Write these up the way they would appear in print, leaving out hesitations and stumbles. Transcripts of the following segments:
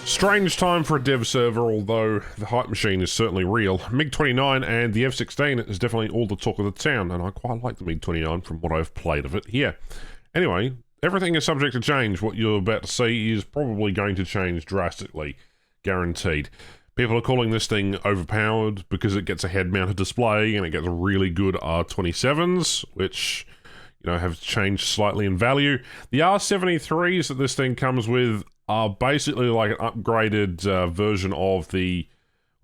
Strange time for a dev server, although the hype machine is certainly real. MiG-29 and the F-16 is definitely all the talk of the town, and I quite like the MiG-29 from what I've played of it here. Anyway, everything is subject to change. What you're about to see is probably going to change drastically. Guaranteed. People are calling this thing overpowered because it gets a head-mounted display and it gets really good R27s, which, you know, have changed slightly in value. The R73s that this thing comes with are basically like an upgraded version of the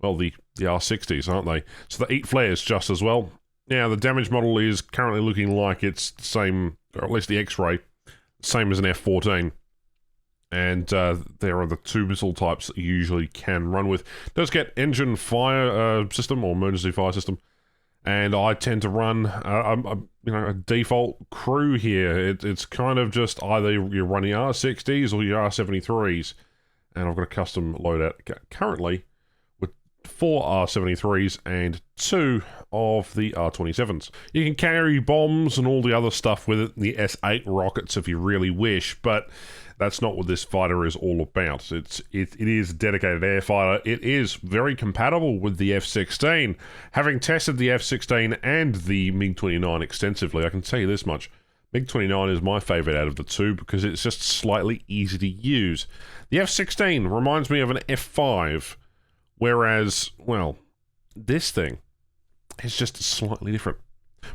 R60s, aren't they? So they eat flares just as well. Now, the damage model is currently looking like it's the same, or at least the X-ray, same as an F-14. And there are the two missile types that you usually can run with. It does get engine fire system or emergency fire system. And I tend to run a default crew here. It's kind of just either you're running R60s or your R73s. And I've got a custom loadout currently with 4 R73s and 2 of the R27s. You can carry bombs and all the other stuff with it, the S8 rockets if you really wish, but that's not what this fighter is all about. It is a dedicated air fighter. It is very compatible with the F-16. Having tested the F-16 and the MiG-29 extensively, I can tell you this much. MiG-29 is my favourite out of the two because it's just slightly easy to use. The F-16 reminds me of an F-5, whereas, well, this thing is just slightly different.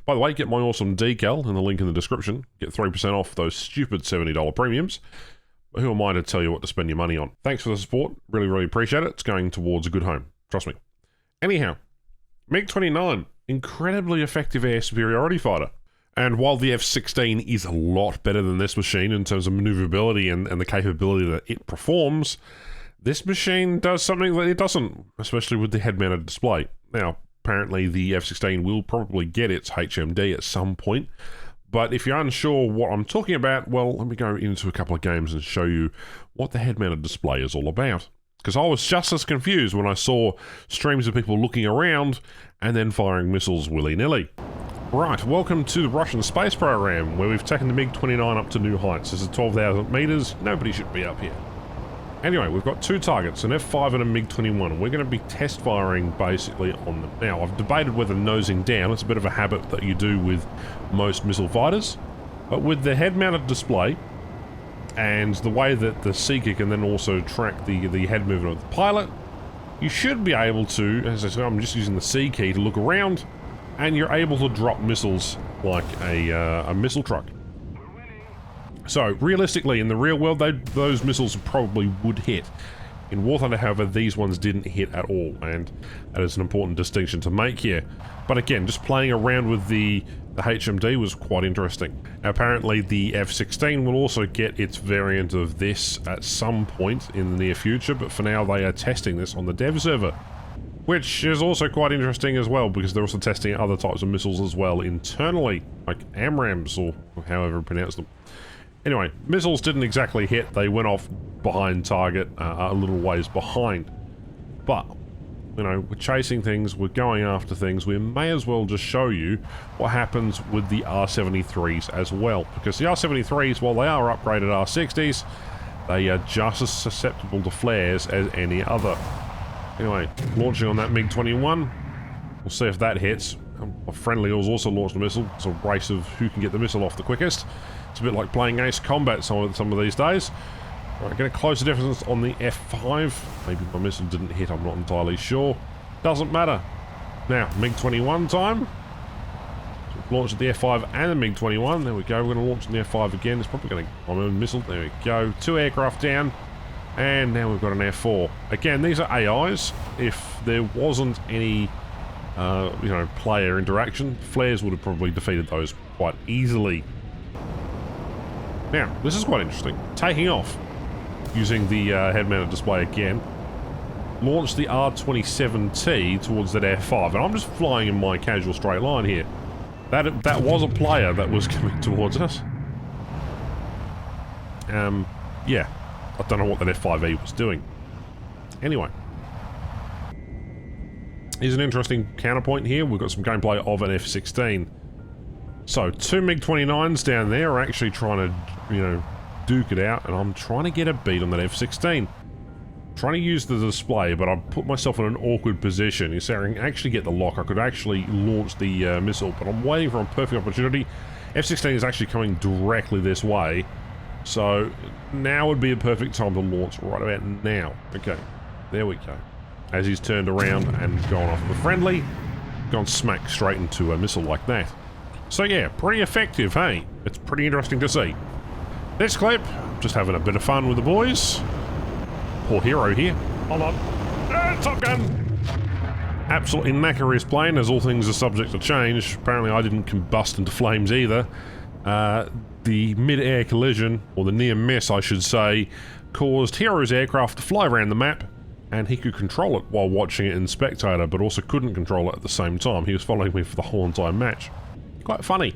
By the way, get my awesome decal in the link in the description. Get 3% off those stupid $70 premiums. Who am I to tell you what to spend your money on? Thanks for the support. Really, really appreciate it. It's going towards a good home. Trust me. Anyhow, MiG-29, incredibly effective air superiority fighter. And while the F-16 is a lot better than this machine in terms of maneuverability and the capability that it performs, this machine does something that it doesn't, especially with the head-mounted display. Now, apparently the F-16 will probably get its HMD at some point, but if you're unsure what I'm talking about, well, let me go into a couple of games and show you what the head-mounted display is all about. Because I was just as confused when I saw streams of people looking around and then firing missiles willy-nilly. Right, welcome to the Russian space program, where we've taken the MiG-29 up to new heights. This is 12,000 meters. Nobody should be up here. Anyway, we've got 2 targets, an F5 and a MiG-21. We're going to be test firing basically on them. Now, I've debated whether nosing down, it's a bit of a habit that you do with most missile fighters, but with the head-mounted display and the way that the seeker can then also track the head movement of the pilot, you should be able to, as I said, I'm just using the C key to look around, and you're able to drop missiles like a missile truck. So, realistically, in the real world, those missiles probably would hit. In War Thunder, however, these ones didn't hit at all, and that is an important distinction to make here. But again, just playing around with the HMD was quite interesting. Apparently, the F-16 will also get its variant of this at some point in the near future, but for now they are testing this on the dev server. Which is also quite interesting as well, because they're also testing other types of missiles as well internally, like AMRAAMs, or however you pronounce them. Anyway, missiles didn't exactly hit, they went off behind target, a little ways behind. But, you know, we're chasing things, we're going after things, we may as well just show you what happens with the R73s as well. Because the R73s, while they are upgraded R60s, they are just as susceptible to flares as any other. Anyway, launching on that MiG-21, we'll see if that hits. A friendly has also launched a missile, it's a race of who can get the missile off the quickest. It's a bit like playing Ace Combat some of these days. Alright, get a closer difference on the F5. Maybe my missile didn't hit, I'm not entirely sure. Doesn't matter. Now, MiG-21 time. So we've launched the F5 and the MiG-21. There we go, we're going to launch the F5 again. It's probably going to... I'm a missile, there we go. 2 aircraft down. And now we've got an F4. Again, these are AIs. If there wasn't any, player interaction, flares would have probably defeated those quite easily. Now, this is quite interesting. Taking off, using the head-mounted display again, launch the R27T towards that F5, and I'm just flying in my casual straight line here. That was a player that was coming towards us. Yeah. I don't know what that F5E was doing. Anyway. Here's an interesting counterpoint here. We've got some gameplay of an F-16. So, 2 MiG-29s down there are actually trying to, duke it out, and I'm trying to get a beat on that F-16. trying to use the display, but I've put myself in an awkward position. You see, I can actually get the lock. I could actually launch the missile, but I'm waiting for a perfect opportunity. F-16 is actually coming directly this way, so now would be a perfect time to launch right about now. Okay, there we go. As he's turned around and gone off the friendly, gone smack straight into a missile like that. So yeah, pretty effective, hey? It's pretty interesting to see. This clip, just having a bit of fun with the boys. Poor hero here. Hold on. Top Gun! Absolutely knacker his plane, as all things are subject to change. Apparently I didn't combust into flames either. The mid-air collision, or the near miss I should say, caused Hero's aircraft to fly around the map, and he could control it while watching it in Spectator, but also couldn't control it at the same time. He was following me for the whole entire match. Quite funny.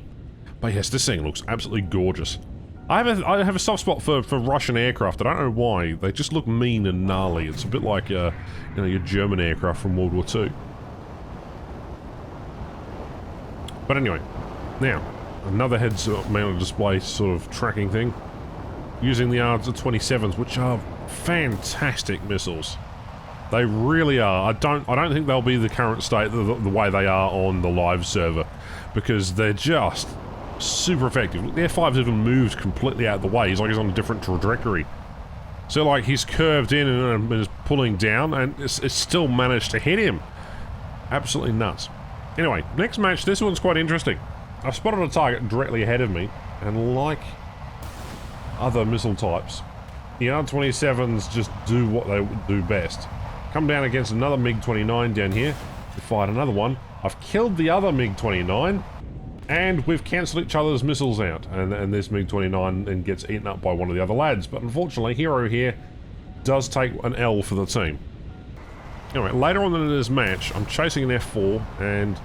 But yes, this thing looks absolutely gorgeous. I have a soft spot for Russian aircraft. I don't know why. They just look mean and gnarly. It's a bit like you know, your German aircraft from World War II. But anyway, now another heads-mounted display sort of tracking thing, using the R-27s, which are fantastic missiles. They really are. I don't think they'll be the current state the way they are on the live server, because they're just super effective. Look, the F5's even moved completely out of the way. He's like he's on a different trajectory. So like he's curved in and is pulling down, and it's still managed to hit him. Absolutely nuts. Anyway, next match. This one's quite interesting. I've spotted a target directly ahead of me, and like other missile types, the R-27s just do what they do best. Come down against another MiG-29 down here. We fired another one. I've killed the other MiG-29. And we've cancelled each other's missiles out, and this MiG-29 and gets eaten up by one of the other lads. But unfortunately, Hero here does take an L for the team. Anyway, later on in this match, I'm chasing an F4, and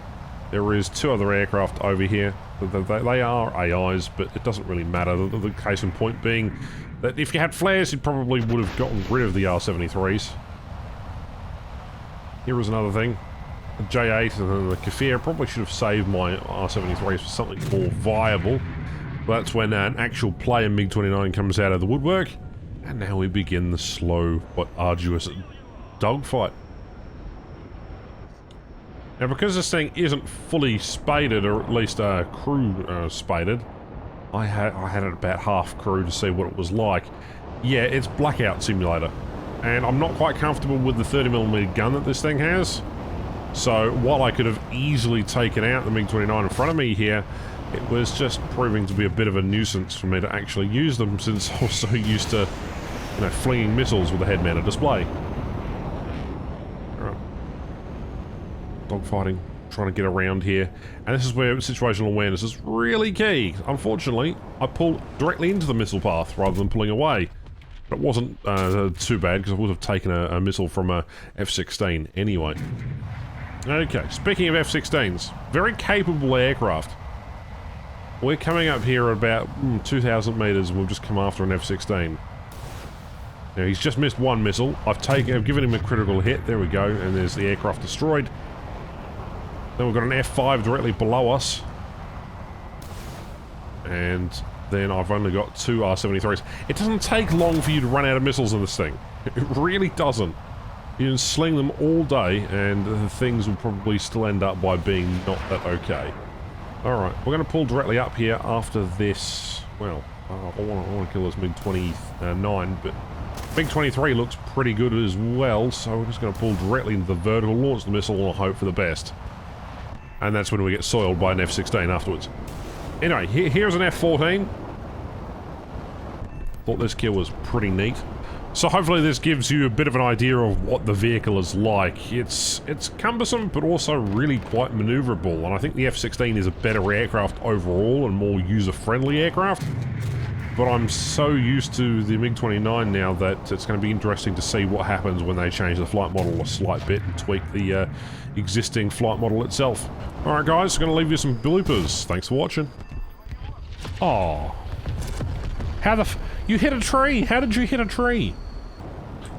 there is two other aircraft over here. They are AIs, but it doesn't really matter. The case in point being that if you had flares, you probably would have gotten rid of the R-73s. Here is another thing. The J8 and then the Kafir probably should have saved my R-73s for something more viable. But that's when an actual player MiG-29 comes out of the woodwork, and now we begin the slow but arduous dogfight. Now, because this thing isn't fully spaded, or at least crew spaded, I had it about half crew to see what it was like. Yeah, it's Blackout Simulator, and I'm not quite comfortable with the 30mm gun that this thing has. So while I could have easily taken out the MiG-29 in front of me here, it was just proving to be a bit of a nuisance for me to actually use them, since I was so used to, you know, flinging missiles with a head-mounted display. Alright. Dogfighting, trying to get around here. And this is where situational awareness is really key. Unfortunately, I pulled directly into the missile path rather than pulling away. But it wasn't too bad, because I would have taken a missile from a F-16 anyway. Okay, speaking of F-16s, very capable aircraft. We're coming up here at about 2,000 meters, and we've just come after an F-16. Now, he's just missed one missile. I've given him a critical hit. There we go, and there's the aircraft destroyed. Then we've got an F-5 directly below us. And then I've only got two R-73s. It doesn't take long for you to run out of missiles in this thing. It really doesn't. You can sling them all day, and the things will probably still end up by being not that okay. Alright, we're going to pull directly up here after this. Well, I want to kill this MiG-29, but MiG-23 looks pretty good as well, so we're just going to pull directly into the vertical, launch the missile, and hope for the best. And that's when we get soiled by an F-16 afterwards. Anyway, here's an F-14. Thought this kill was pretty neat. So hopefully this gives you a bit of an idea of what the vehicle is like. It's cumbersome, but also really quite maneuverable, and I think the F-16 is a better aircraft overall and more user-friendly aircraft. But I'm so used to the MiG-29 now that it's going to be interesting to see what happens when they change the flight model a slight bit and tweak the existing flight model itself. Alright guys, I'm going to leave you some bloopers. Thanks for watching. Aww. You hit a tree! How did you hit a tree?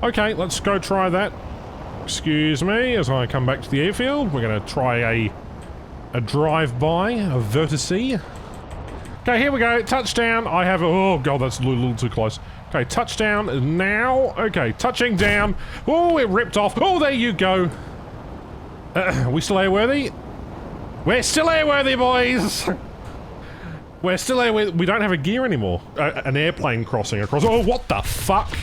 Okay, let's go try that. Excuse me, as I come back to the airfield, we're going to try a drive-by, a vertice. Okay, here we go. Touchdown. I have... Oh, God, that's a little too close. Okay, touchdown now. Okay, touching down. Oh, it ripped off. Oh, there you go. Are we still airworthy? We're still airworthy, boys! We're still airworthy. We don't have a gear anymore. An airplane crossing across. Oh, what the fuck?